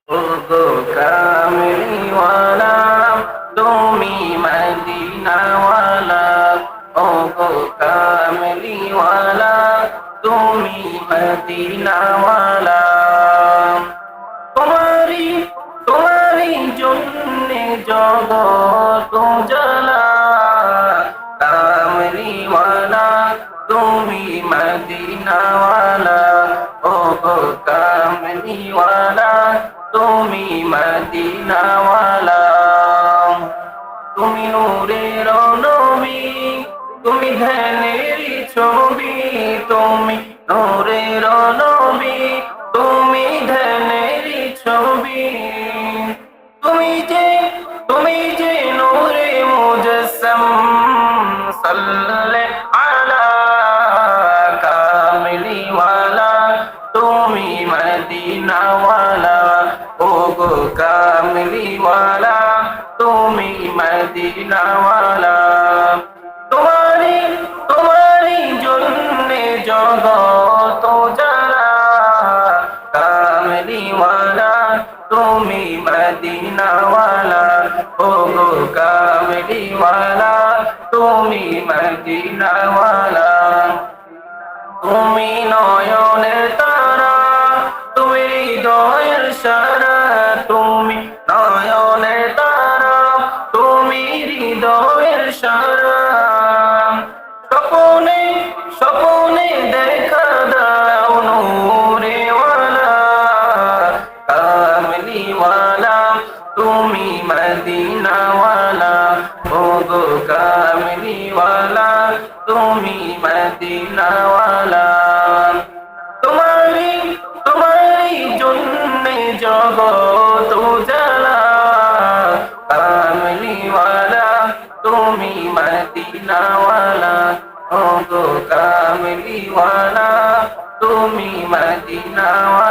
ওগো কামলিওয়ালা তুমি মদিনাওয়ালা, ওগো কামলিওয়ালা তুমি মদিনাওয়ালা। তোমারি তোমারি জন্যে জগৎ জ্বালা, কামলিওয়ালা তুমি মদিনাওয়ালা, ওগো কামলিওয়ালা তুমি মদিনাওয়ালা। তুমি নূরের নবী, তুমি ধ্যানের ছবি, তুমি নূরের নবী, তুমি ধ্যানের ছবি। তুমি যে নূরে মুজসম, সাল্লে আলা কামলিওয়ালা তুমি মদিনাওয়ালা, ওগো কামলিওয়ালা তুমি মদিনাওয়ালা। তোমারি জন্যে জগৎ জ্বালা, কামলিওয়ালা তুমি মদিনাওয়ালা, ওগো কামলিওয়ালা তুমি মদিনাওয়ালা। তুমি নয়নের তারা, তুমি হৃদয়ের সারা, তুমি নয়নের তারা, তুমি হৃদয়ের সারা। স্বপনে স্বপনে দেখা দাও নূরেওয়ালা, কামলিওয়ালা তুমি মদিনাওয়ালা, ওগো কামলিওয়ালা তুমি মদিনাওয়ালা। তোমারি জন্যে জগৎ জ্বালা, কামলিওয়ালা তুমি মদিনাওয়ালা, ওগো কামলিওয়ালা তুমি মদিনাওয়ালা।